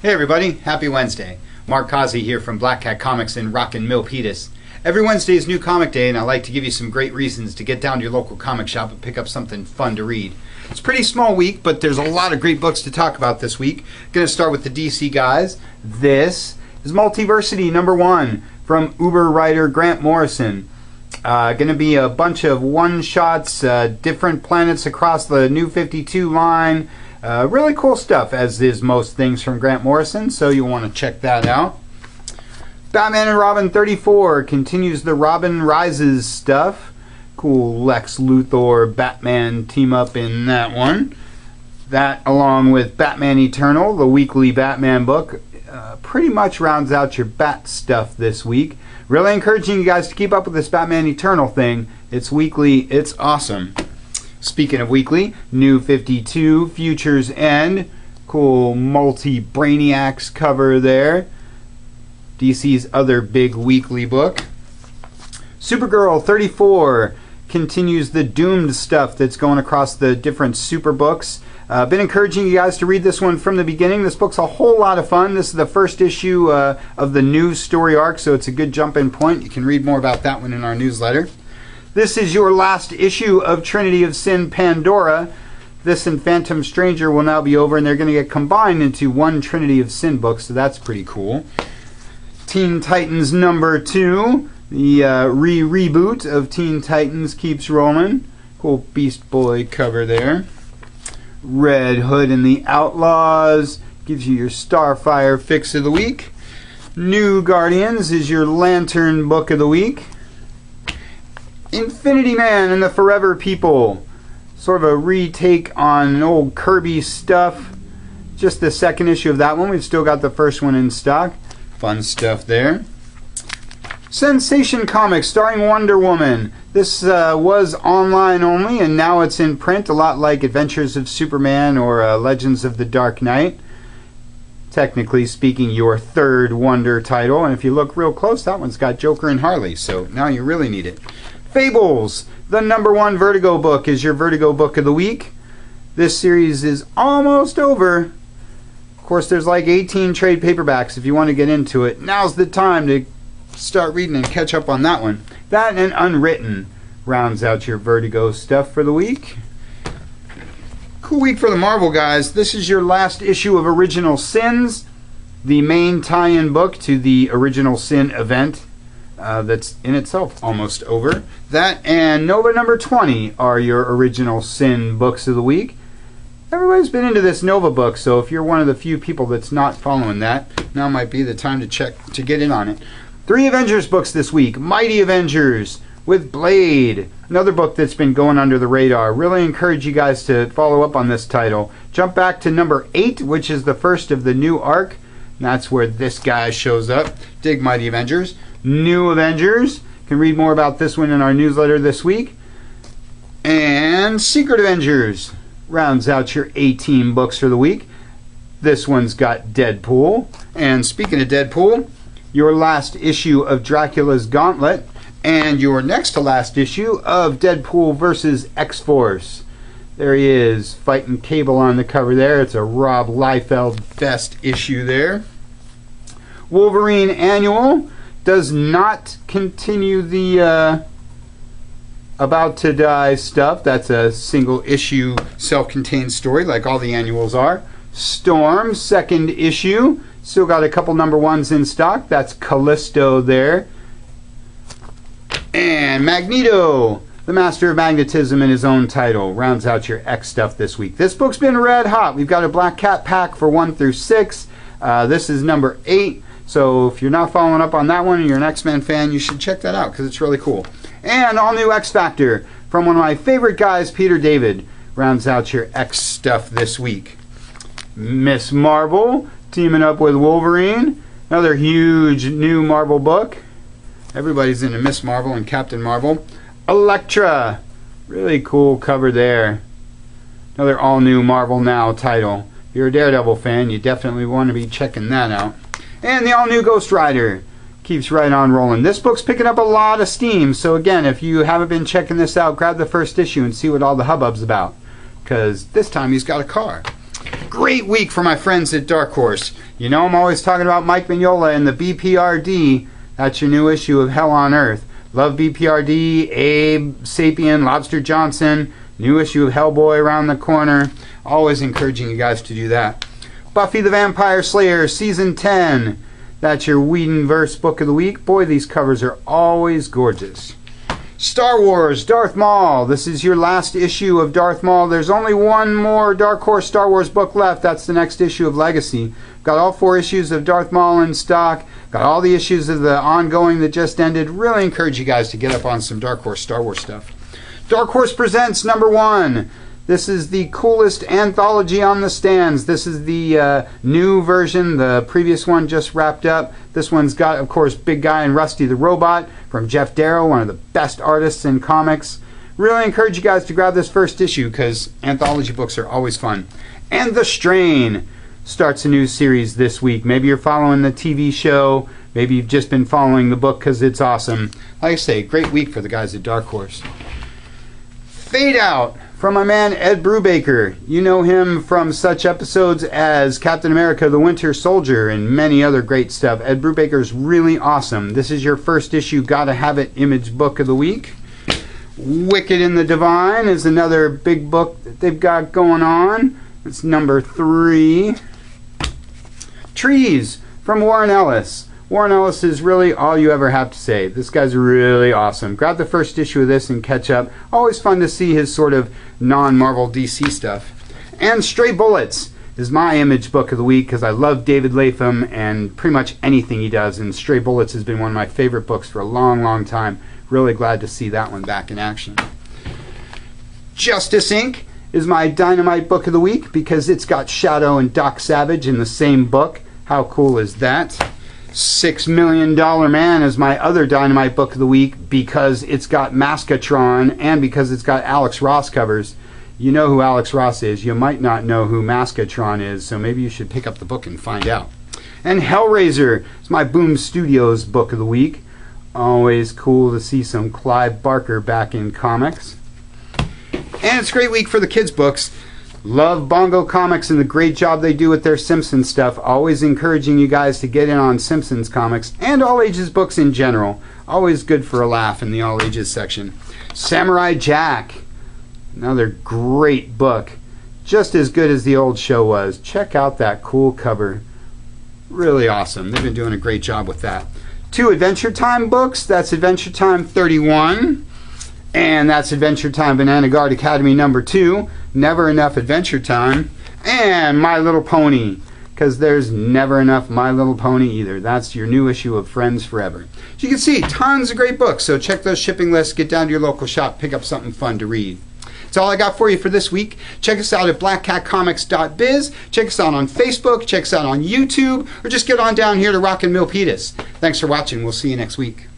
Hey everybody, happy Wednesday. Mark Causey here from Black Cat Comics in Rockin' Milpitas. Every Wednesday is New Comic Day, and I like to give you some great reasons to get down to your local comic shop and pick up something fun to read. It's a pretty small week, but there's a lot of great books to talk about this week. Going to start with the DC guys. This is Multiversity #1 from Uber writer Grant Morrison. Going to be a bunch of one-shots, different planets across the New 52 line. Really cool stuff, as is most things from Grant Morrison, so you'll want to check that out. Batman and Robin 34 continues the Robin Rises stuff. Cool Lex Luthor Batman team up in that one. That, along with Batman Eternal, the weekly Batman book, pretty much rounds out your Bat stuff this week. Really encouraging you guys to keep up with this Batman Eternal thing. It's weekly, it's awesome. Speaking of weekly, New 52, Future's End. Cool multi-Brainiacs cover there. DC's other big weekly book. Supergirl 34 continues the Doomed stuff that's going across the different super books. Been encouraging you guys to read this one from the beginning. This book's a whole lot of fun. This is the first issue of the new story arc, so it's a good jump-in point. You can read more about that one in our newsletter. This is your last issue of Trinity of Sin Pandora. This and Phantom Stranger will now be over, and they're going to get combined into one Trinity of Sin book, so that's pretty cool. Teen Titans #2, the reboot of Teen Titans keeps rolling. Cool Beast Boy cover there. Red Hood and the Outlaws gives you your Starfire fix of the week. New Guardians is your Lantern book of the week. Infinity Man and the Forever People, sort of a retake on old Kirby stuff. Just the second issue of that one. We've still got the first one in stock. Fun stuff there. Sensation Comics starring Wonder Woman. This was online only, and now it's in print, a lot like Adventures of Superman or Legends of the Dark Knight. Technically speaking, your third Wonder title, and if you look real close, that one's got Joker and Harley, so now you really need it. Fables, the #1 Vertigo book, is your Vertigo book of the week. This series is almost over. Of course, there's like 18 trade paperbacks if you want to get into it. Now's the time to start reading and catch up on that one. That and Unwritten rounds out your Vertigo stuff for the week. Cool week for the Marvel guys. This is your last issue of Original Sins, the main tie-in book to the Original Sin event. That's in itself almost over. That and Nova #20 are your Original Sin books of the week. Everybody's been into this Nova book, so if you're one of the few people that's not following that, now might be the time to get in on it. 3 Avengers books this week. Mighty Avengers with Blade, another book that's been going under the radar. Really encourage you guys to follow up on this title. Jump back to #8, which is the first of the new arc. That's where this guy shows up. Dig Mighty Avengers. New Avengers. You can read more about this one in our newsletter this week. And Secret Avengers rounds out your 18 books for the week. This one's got Deadpool. And speaking of Deadpool, your last issue of Dracula's Gauntlet and your next to last issue of Deadpool vs. X-Force. There he is, fighting Cable on the cover there. It's a Rob Liefeld best issue there. Wolverine Annual does not continue the About to Die stuff. That's a single issue self-contained story like all the annuals are. Storm, second issue. Still got a couple #1s in stock. That's Callisto there. And Magneto, the Master of Magnetism in his own title, rounds out your X stuff this week. This book's been red hot. We've got a Black Cat pack for 1 through 6. This is #8. So if you're not following up on that one and you're an X-Men fan, you should check that out because it's really cool. And all new X Factor from one of my favorite guys, Peter David, rounds out your X stuff this week. Miss Marvel teaming up with Wolverine, another huge new Marvel book. Everybody's into Miss Marvel and Captain Marvel. Elektra, really cool cover there. Another all new Marvel Now title. If you're a Daredevil fan, you definitely want to be checking that out. And the all-new Ghost Rider keeps right on rolling. This book's picking up a lot of steam, so again, if you haven't been checking this out, grab the first issue and see what all the hubbub's about, because this time he's got a car. Great week for my friends at Dark Horse. You know I'm always talking about Mike Mignola and the BPRD. That's your new issue of Hell on Earth. Love BPRD, Abe, Sapien, Lobster Johnson. New issue of Hellboy around the corner. Always encouraging you guys to do that. Buffy the Vampire Slayer, Season 10. That's your Whedonverse book of the week. Boy, these covers are always gorgeous. Star Wars, Darth Maul. This is your last issue of Darth Maul. There's only one more Dark Horse Star Wars book left. That's the next issue of Legacy. Got all 4 issues of Darth Maul in stock. Got all the issues of the ongoing that just ended. Really encourage you guys to get up on some Dark Horse Star Wars stuff. Dark Horse Presents #1. This is the coolest anthology on the stands. This is the new version. The previous one just wrapped up. This one's got, of course, Big Guy and Rusty the Robot from Jeff Darrow, one of the best artists in comics. Really encourage you guys to grab this first issue because anthology books are always fun. And The Strain starts a new series this week. Maybe you're following the TV show. Maybe you've just been following the book because it's awesome. Like I say, great week for the guys at Dark Horse. Fade Out from my man Ed Brubaker. You know him from such episodes as Captain America the Winter Soldier and many other great stuff. Ed Brubaker's really awesome. This is your first issue Gotta Have It Image book of the week. Wicked in the Divine is another big book that they've got going on. It's #3. Trees from Warren Ellis. Warren Ellis is really all you ever have to say. This guy's really awesome. Grab the first issue of this and catch up. Always fun to see his sort of non-Marvel DC stuff. And Stray Bullets is my Image book of the week because I love David Latham and pretty much anything he does. And Stray Bullets has been one of my favorite books for a long, long time. Really glad to see that one back in action. Justice Inc. is my Dynamite book of the week because it's got Shadow and Doc Savage in the same book. How cool is that? $6 Million Man is my other Dynamite book of the week because it's got Maskatron and because it's got Alex Ross covers. You know who Alex Ross is. You might not know who Maskatron is, so maybe you should pick up the book and find out. And Hellraiser is my Boom Studios book of the week. Always cool to see some Clive Barker back in comics. And it's a great week for the kids' books. Love Bongo Comics and the great job they do with their Simpsons stuff. Always encouraging you guys to get in on Simpsons comics and all ages books in general. Always good for a laugh in the all ages section. Samurai Jack, another great book. Just as good as the old show was. Check out that cool cover. Really awesome. They've been doing a great job with that. 2 Adventure Time books. That's Adventure Time 31. And that's Adventure Time Banana Guard Academy #2. Never Enough Adventure Time. And My Little Pony. Because there's never enough My Little Pony either. That's your new issue of Friends Forever. As you can see, tons of great books. So check those shipping lists. Get down to your local shop. Pick up something fun to read. That's all I got for you for this week. Check us out at blackcatcomics.biz. Check us out on Facebook. Check us out on YouTube. Or just get on down here to Rockin' Milpitas. Thanks for watching. We'll see you next week.